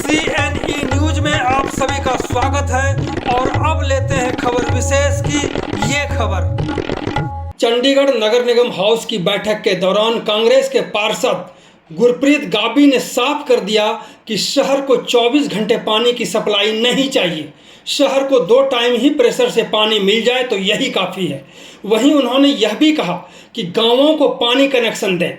CNE news में आप सभी का स्वागत है और अब लेते हैं खबर विशेष की ये खबर। चंडीगढ़ नगर निगम हाउस की बैठक के दौरान कांग्रेस के पार्षद गुरप्रीत गाबी ने साफ कर दिया कि शहर को 24 घंटे पानी की सप्लाई नहीं चाहिए। शहर को 2 टाइम ही प्रेशर से पानी मिल जाए तो यही काफ़ी है। वहीं उन्होंने यह भी कहा कि गांवों को पानी कनेक्शन दें।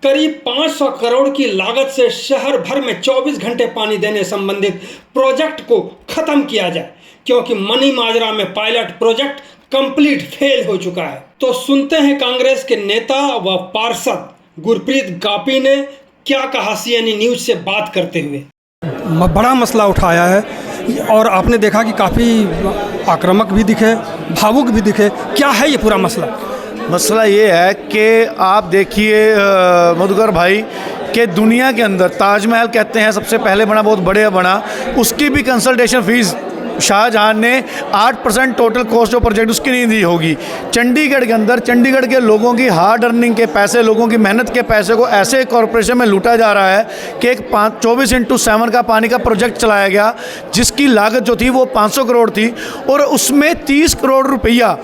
करीब 500 करोड़ की लागत से शहर भर में 24 घंटे पानी देने संबंधित प्रोजेक्ट को खत्म किया जाए, क्योंकि मनी माजरा में पायलट प्रोजेक्ट कंप्लीट फेल हो चुका है। तो सुनते हैं कांग्रेस के नेता व पार्षद गुरप्रीत गाबी ने क्या कहा CNE न्यूज से बात करते हुए। बड़ा मसला उठाया है और आपने देखा कि काफ़ी आक्रामक भी दिखे, भावुक भी दिखे। क्या है ये पूरा मसला? मसला ये है कि आप देखिए मधुकर भाई कि दुनिया के अंदर ताजमहल कहते हैं सबसे पहले बना, बहुत बड़े बना, उसकी भी कंसल्टेशन फीस शाहजहां ने 8% टोटल कॉस्ट जो प्रोजेक्ट उसकी नहीं दी होगी। चंडीगढ़ के अंदर चंडीगढ़ के लोगों की हार्ड अर्निंग के पैसे, लोगों की मेहनत के पैसे को ऐसे कॉरपोरेशन में लूटा जा रहा है कि एक 24x7 का पानी का प्रोजेक्ट चलाया गया जिसकी लागत जो थी वो 500 करोड़ थी और उसमें 30 करोड़ रुपया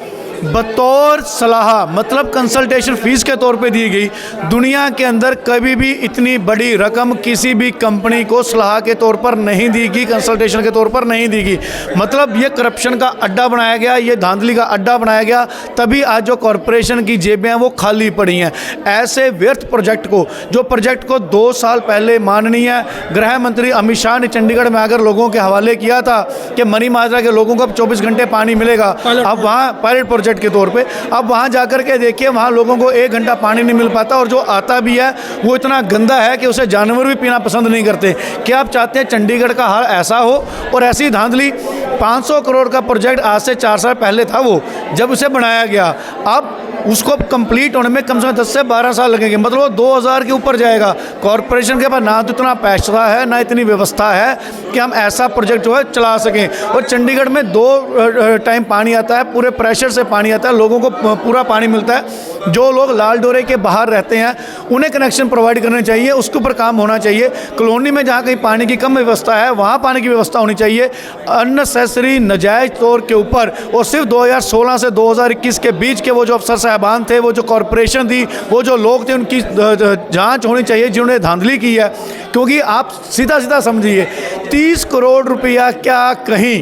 बतौर सलाह मतलब कंसल्टेशन फ़ीस के तौर पे दी गई। दुनिया के अंदर कभी भी इतनी बड़ी रकम किसी भी कंपनी को सलाह के तौर पर नहीं दी गई, कंसल्टेशन के तौर पर नहीं दी गई। मतलब ये करप्शन का अड्डा बनाया गया, ये धांधली का अड्डा बनाया गया, तभी आज जो कॉरपोरेशन की जेबें हैं वो खाली पड़ी हैं। ऐसे व्यर्थ प्रोजेक्ट को, जो प्रोजेक्ट को 2 साल पहले माननीय गृह मंत्री अमित शाह ने चंडीगढ़ में आकर लोगों के हवाले किया था कि मनी माजरा के लोगों को अब 24 घंटे पानी मिलेगा। अब वहाँ पायलट प्रोजेक्ट के तौर पे अब वहाँ जाकर के देखिए, वहाँ लोगों को 1 घंटा पानी नहीं मिल पाता और जो आता भी है वो इतना गंदा है कि उसे जानवर भी पीना पसंद नहीं करते। क्या आप चाहते हैं चंडीगढ़ का हाल ऐसा हो? और ऐसी धांधली 500 करोड़ का प्रोजेक्ट आज से 4 साल पहले था वो जब उसे बनाया गया, अब उसको कंप्लीट होने में कम से कम 10 से 12 साल लगेंगे। मतलब वो 2000 के ऊपर जाएगा। कॉरपोरेशन के पास ना तो इतना पैसा है ना इतनी व्यवस्था है कि हम ऐसा प्रोजेक्ट जो है चला सकें। और चंडीगढ़ में 2 टाइम पानी आता है, पूरे प्रेशर से पानी आता है, लोगों को पूरा पानी मिलता है। जो लोग लाल डोरे के बाहर रहते हैं उन्हें कनेक्शन प्रोवाइड करने चाहिए, उसके ऊपर काम होना चाहिए। कॉलोनी में जहाँ कहीं पानी की कम व्यवस्था है वहाँ पानी की व्यवस्था होनी चाहिए। अननेसेसरी नाजायज़ तौर के ऊपर और सिर्फ 2016 से 2021 के बीच के वो जो अफसर साहबान थे, वो जो कॉरपोरेशन थी, वो जो लोग थे, उनकी जांच होनी चाहिए जिन्होंने धांधली की है। क्योंकि आप सीधा सीधा समझिए 30 करोड़ रुपया क्या कहीं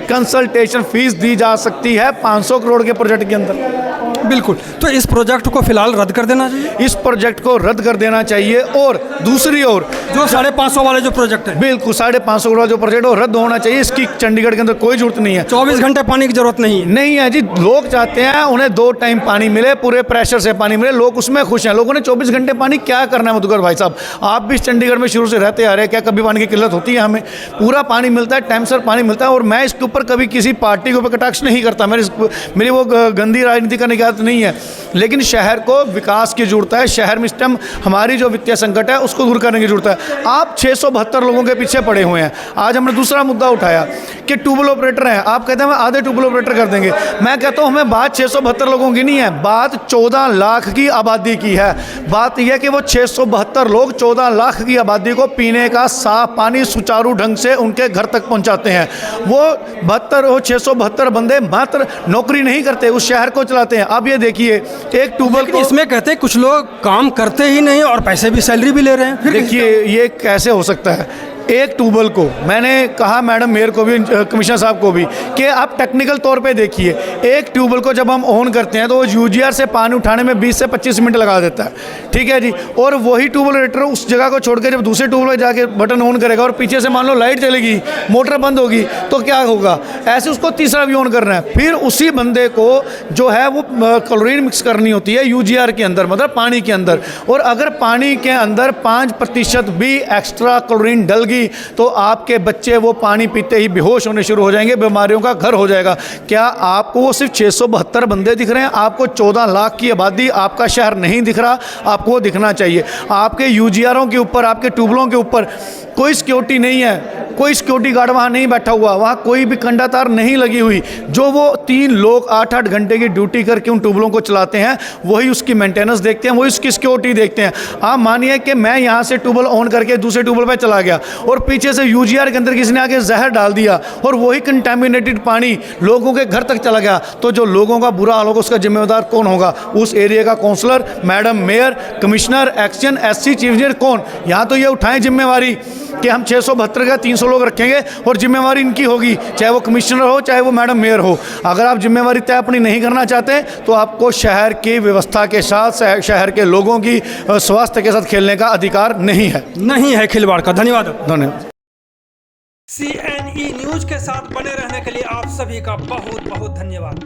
कंसल्टेशन फीस दी जा सकती है 500 करोड़ के प्रोजेक्ट के अंदर? बिल्कुल। तो इस प्रोजेक्ट को फिलहाल रद्द कर देना चाहिए। इस प्रोजेक्ट को रद्द कर देना चाहिए और दूसरी ओर जो 550 वाले जो प्रोजेक्ट है, बिल्कुल 550 करोड़ जो प्रोजेक्ट वो रद्द होना चाहिए। इसकी चंडीगढ़ के अंदर कोई जरूरत नहीं है। 24 घंटे पानी की जरूरत नहीं है जी। लोग चाहते हैं उन्हें 2 टाइम पानी मिले, पूरे प्रेशर से पानी मिले, लोग उसमें खुश हैं। लोगों ने 24 घंटे पानी क्या करना है मधुकर भाई साहब? आप भी चंडीगढ़ में शुरू से रहते आ रहे हैं, क्या कभी पानी की किल्लत होती है? हमें पूरा पानी मिलता है, टाइम से पानी मिलता है। और मैं इसके ऊपर कभी किसी पार्टी के ऊपर कटाक्ष नहीं करता, मेरी वो गंदी राजनीति करने की आदत नहीं है। लेकिन शहर को विकास की जरूरत है। शहर में इस टाइम हमारी जो वित्तीय संकट है उसको दूर करने की जरूरत है। आप 672 लोगों के पीछे पड़े हुए हैं। आज हमने दूसरा मुद्दा उठाया कि ट्यूबवेल ऑपरेटर हैं, आप कहते हैं हम आधे ट्यूबवेल ऑपरेटर कर देंगे। मैं कहता हूं हमें बात 672 लोगों की नहीं है, बात 14 लाख की आबादी की है। बात यह है कि वो 672 लोग 14 लाख की आबादी को पीने का साफ पानी सुचारू ढंग से उनके घर तक पहुंचाते हैं। वो 672 बंदे मात्र नौकरी नहीं करते, उस शहर को चलाते हैं। अब ये देखिए एक ट्यूबवेल को, इसमें कहते हैं कुछ लोग काम करते ही नहीं और पैसे भी, सैलरी भी ले रहे हैं। देखिए ये कैसे हो सकता है? एक ट्यूबवेल को मैंने कहा मैडम मेयर को भी, कमिश्नर साहब को भी, कि आप टेक्निकल तौर पे देखिए, एक ट्यूबवेल को जब हम ऑन करते हैं तो वो UGR से पानी उठाने में 20 से 25 मिनट लगा देता है, ठीक है जी। और वही ट्यूबवेल ऑपरेटर उस जगह को छोड़ के जब दूसरे ट्यूबवेल में जाके बटन ऑन करेगा और पीछे से मान लो लाइट चलेगी, मोटर बंद होगी, तो क्या होगा? ऐसे उसको तीसरा भी ऑन करना है। फिर उसी बंदे को जो है वो क्लोरीन मिक्स करनी होती है UGR के अंदर, मतलब पानी के अंदर। और अगर पानी के अंदर 5% भी एक्स्ट्रा क्लोरीन डल गई तो आपके बच्चे वो पानी पीते ही बेहोश होने शुरू हो जाएंगे, बीमारियों का घर हो जाएगा। क्या आपको वो सिर्फ 672 बंदे दिख रहे हैं? आपको 14 लाख की आबादी, आपका शहर नहीं दिख रहा? आपको वो दिखना चाहिए। आपके UGRों के ऊपर, आपके ट्यूबवेलों के ऊपर कोई सिक्योरिटी नहीं है। कोई सिक्योरिटी गार्ड वहाँ नहीं बैठा हुआ, वहाँ कोई भी कंडा तार नहीं लगी हुई। जो वो 3 लोग 8-8 घंटे की ड्यूटी करके उन ट्यूबवेलों को चलाते हैं, वही उसकी मेंटेनेंस देखते हैं, वही उसकी सिक्योरिटी देखते हैं। आप मानिए कि मैं यहाँ से ट्यूबवेल ऑन करके दूसरे ट्यूबवेल पर चला गया और पीछे से यूजीआर के अंदर किसी ने आके जहर डाल दिया और वही कंटेमिनेटेड पानी लोगों के घर तक चला गया, तो जो लोगों का बुरा हाल होगा उसका जिम्मेदार कौन होगा? उस एरिया का councillor, madam mayor, commissioner, action, SC, chief engineer, कौन? यहाँ तो ये उठाएं जिम्मेवारी कि हम 672 का 300 लोग रखेंगे और जिम्मेवारी इनकी होगी, चाहे वो कमिश्नर हो चाहे वो मैडम मेयर हो। अगर आप जिम्मेवारी तय अपनी नहीं करना चाहते तो आपको शहर की व्यवस्था के साथ शहर के लोगों की स्वास्थ्य के साथ खेलने का अधिकार नहीं है खिलवाड़ का। धन्यवाद। CNE न्यूज के साथ बने रहने के लिए आप सभी का बहुत बहुत धन्यवाद।